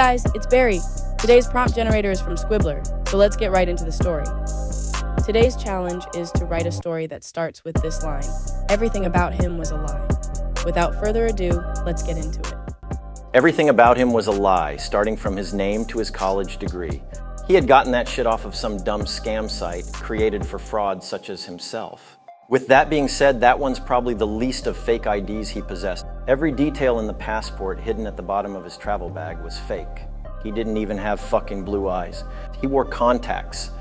guys, it's Barry. Today's prompt generator is from Squibbler, so let's get right into the story. Today's challenge is to write a story that starts with this line: everything about him was a lie. Without further ado, let's get into it. Everything about him was a lie, starting from his name to his college degree. He had gotten that shit off of some dumb scam site created for frauds such as himself. With that being said, that one's probably the least of fake IDs he possessed. Every detail in the passport hidden at the bottom of his travel bag was fake. He didn't even have fucking blue eyes. He wore contacts.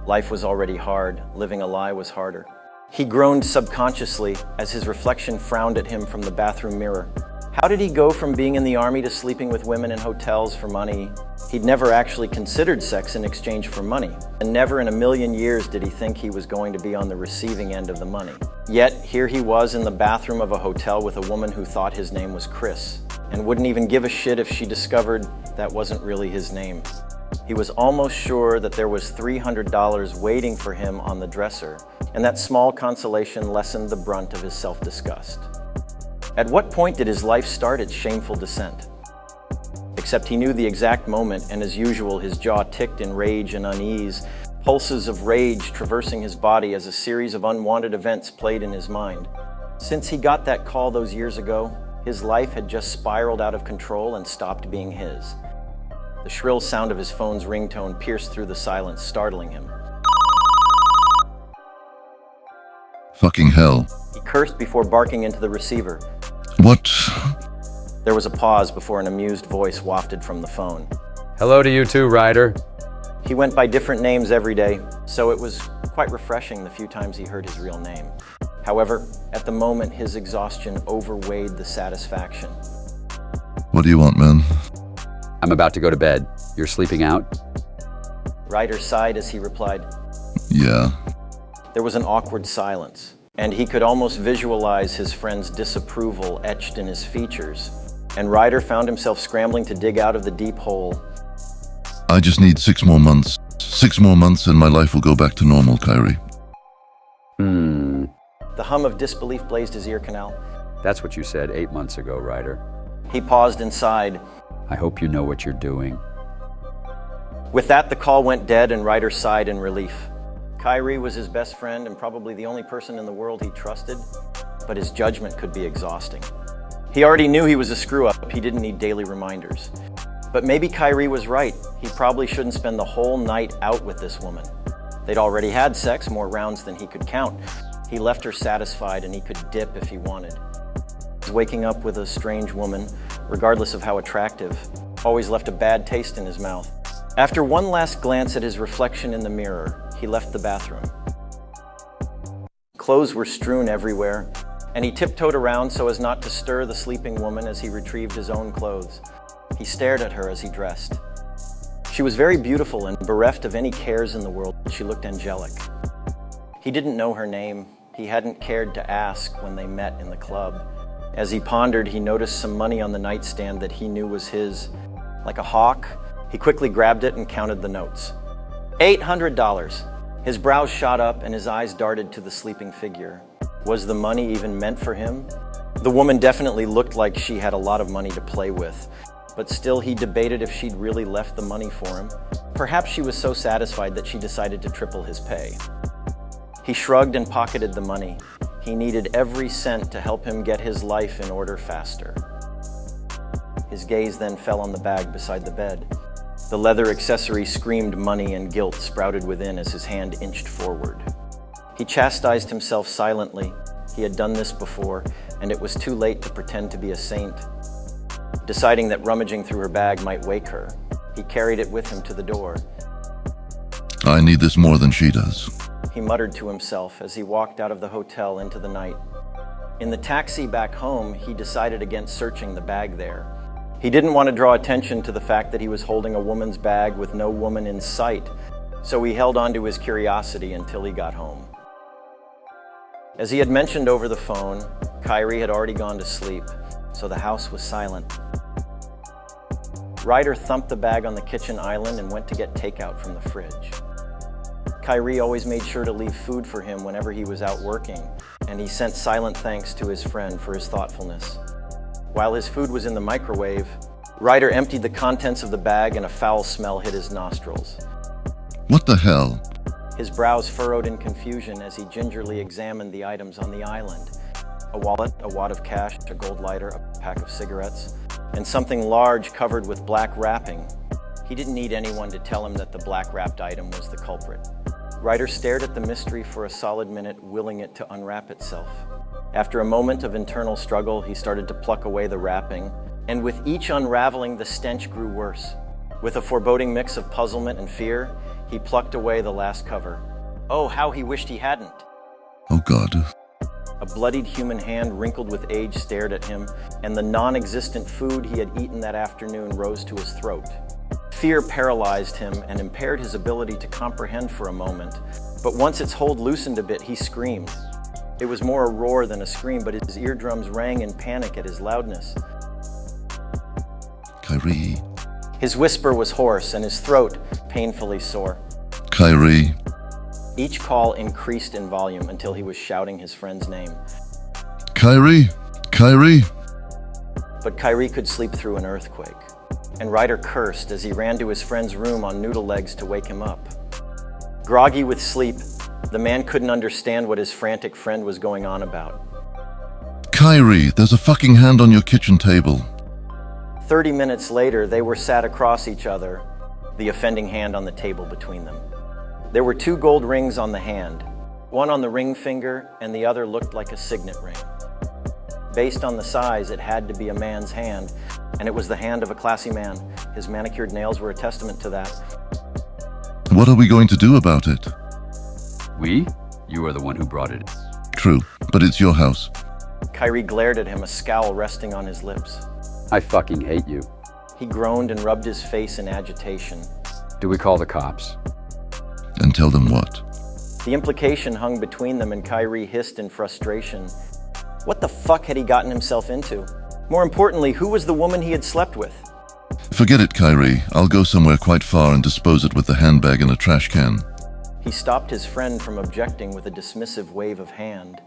Life was already hard. Living a lie was harder. He groaned subconsciously as his reflection frowned at him from the bathroom mirror. How did he go from being in the army to sleeping with women in hotels for money? He'd never actually considered sex in exchange for money, and never in a million years did he think he was going to be on the receiving end of the money. Yet, here he was in the bathroom of a hotel with a woman who thought his name was Chris, and wouldn't even give a shit if she discovered that wasn't really his name. He was almost sure that there was $300 waiting for him on the dresser, and that small consolation lessened the brunt of his self-disgust. At what point did his life start its shameful descent? Except he knew the exact moment, and as usual, his jaw ticked in rage and unease, pulses of rage traversing his body as a series of unwanted events played in his mind. Since he got that call those years ago, his life had just spiraled out of control and stopped being his. The shrill sound of his phone's ringtone pierced through the silence, startling him. Fucking hell. He cursed before barking into the receiver. What? There was a pause before an amused voice wafted from the phone. Hello to you too, Ryder. He went by different names every day, so it was quite refreshing the few times he heard his real name. However, at the moment, his exhaustion overweighed the satisfaction. What do you want, man? I'm about to go to bed. You're sleeping out? Ryder sighed as he replied. Yeah. There was an awkward silence, and he could almost visualize his friend's disapproval etched in his features, and Ryder found himself scrambling to dig out of the deep hole. I just need 6 more months. 6 more months and my life will go back to normal, Kyrie. The hum of disbelief blazed his ear canal. That's what you said 8 months ago, Ryder. He paused and sighed. I hope you know what you're doing. With that, the call went dead and Ryder sighed in relief. Kyrie was his best friend and probably the only person in the world he trusted, but his judgment could be exhausting. He already knew he was a screw-up. He didn't need daily reminders. But maybe Kyrie was right. He probably shouldn't spend the whole night out with this woman. They'd already had sex, more rounds than he could count. He left her satisfied and he could dip if he wanted. Waking up with a strange woman, regardless of how attractive, always left a bad taste in his mouth. After one last glance at his reflection in the mirror, he left the bathroom. Clothes were strewn everywhere, and he tiptoed around so as not to stir the sleeping woman as he retrieved his own clothes. He stared at her as he dressed. She was very beautiful and bereft of any cares in the world. She looked angelic. He didn't know her name. He hadn't cared to ask when they met in the club. As he pondered, he noticed some money on the nightstand that he knew was his. Like a hawk, he quickly grabbed it and counted the notes. $800. His brows shot up and his eyes darted to the sleeping figure. Was the money even meant for him? The woman definitely looked like she had a lot of money to play with, but still he debated if she'd really left the money for him. Perhaps she was so satisfied that she decided to triple his pay. He shrugged and pocketed the money. He needed every cent to help him get his life in order faster. His gaze then fell on the bag beside the bed. The leather accessory screamed money and guilt sprouted within as his hand inched forward. He chastised himself silently. He had done this before, and it was too late to pretend to be a saint. Deciding that rummaging through her bag might wake her, he carried it with him to the door. I need this more than she does. He muttered to himself as he walked out of the hotel into the night. In the taxi back home, he decided against searching the bag there. He didn't want to draw attention to the fact that he was holding a woman's bag with no woman in sight, so he held on to his curiosity until he got home. As he had mentioned over the phone, Kyrie had already gone to sleep, so the house was silent. Ryder thumped the bag on the kitchen island and went to get takeout from the fridge. Kyrie always made sure to leave food for him whenever he was out working, and he sent silent thanks to his friend for his thoughtfulness. While his food was in the microwave, Ryder emptied the contents of the bag and a foul smell hit his nostrils. What the hell? His brows furrowed in confusion as he gingerly examined the items on the island. A wallet, a wad of cash, a gold lighter, a pack of cigarettes, and something large covered with black wrapping. He didn't need anyone to tell him that the black wrapped item was the culprit. Ryder stared at the mystery for a solid minute, willing it to unwrap itself. After a moment of internal struggle, he started to pluck away the wrapping, and with each unraveling, the stench grew worse. With a foreboding mix of puzzlement and fear, he plucked away the last cover. Oh, how he wished he hadn't. Oh God. A bloodied human hand wrinkled with age stared at him, and the non-existent food he had eaten that afternoon rose to his throat. Fear paralyzed him and impaired his ability to comprehend for a moment, but once its hold loosened a bit, he screamed. It was more a roar than a scream, but his eardrums rang in panic at his loudness. Kyrie. His whisper was hoarse and his throat painfully sore. Kyrie. Each call increased in volume until he was shouting his friend's name. Kyrie. Kyrie. But Kyrie could sleep through an earthquake, and Ryder cursed as he ran to his friend's room on noodle legs to wake him up. Groggy with sleep, the man couldn't understand what his frantic friend was going on about. Kyrie, there's a fucking hand on your kitchen table. 30 minutes later, they were sat across each other, the offending hand on the table between them. There were 2 gold rings on the hand, one on the ring finger and the other looked like a signet ring. Based on the size, it had to be a man's hand, and it was the hand of a classy man. His manicured nails were a testament to that. What are we going to do about it? We? You are the one who brought it. True, but it's your house. Kyrie glared at him, a scowl resting on his lips. I fucking hate you. He groaned and rubbed his face in agitation. Do we call the cops? And tell them what? The implication hung between them, and Kyrie hissed in frustration. What the fuck had he gotten himself into? More importantly, who was the woman he had slept with? Forget it, Kyrie. I'll go somewhere quite far and dispose it with the handbag in a trash can. He stopped his friend from objecting with a dismissive wave of hand.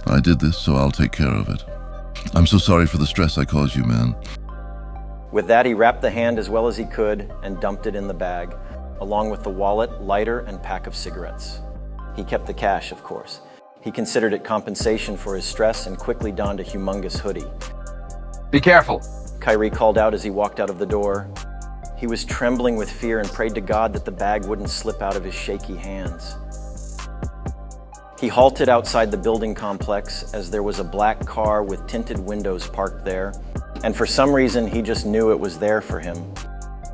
I did this, so I'll take care of it. I'm so sorry for the stress I caused you, man. With that, he wrapped the hand as well as he could and dumped it in the bag, along with the wallet, lighter, and pack of cigarettes. He kept the cash, of course. He considered it compensation for his stress and quickly donned a humongous hoodie. Be careful! Kyrie called out as he walked out of the door. He was trembling with fear and prayed to God that the bag wouldn't slip out of his shaky hands. He halted outside the building complex as there was a black car with tinted windows parked there, and for some reason he just knew it was there for him.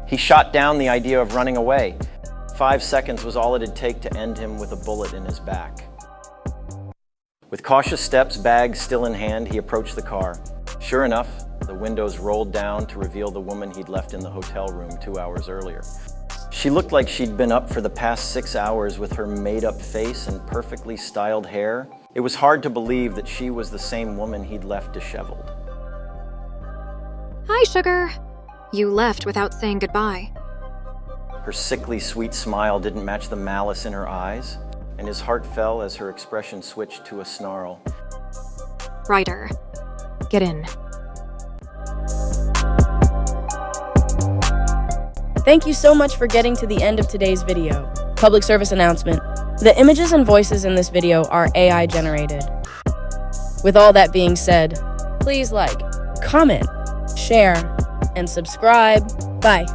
He shot down the idea of running away. 5 seconds was all it'd take to end him with a bullet in his back. With cautious steps, bag still in hand, he approached the car. Sure enough, the windows rolled down to reveal the woman he'd left in the hotel room 2 hours earlier. She looked like she'd been up for the past 6 hours with her made-up face and perfectly styled hair. It was hard to believe that she was the same woman he'd left disheveled. Hi, sugar. You left without saying goodbye. Her sickly sweet smile didn't match the malice in her eyes, and his heart fell as her expression switched to a snarl. Ryder, get in. Thank you so much for getting to the end of today's video. Public service announcement. The images and voices in this video are AI generated. With all that being said, please like, comment, share, and subscribe. Bye.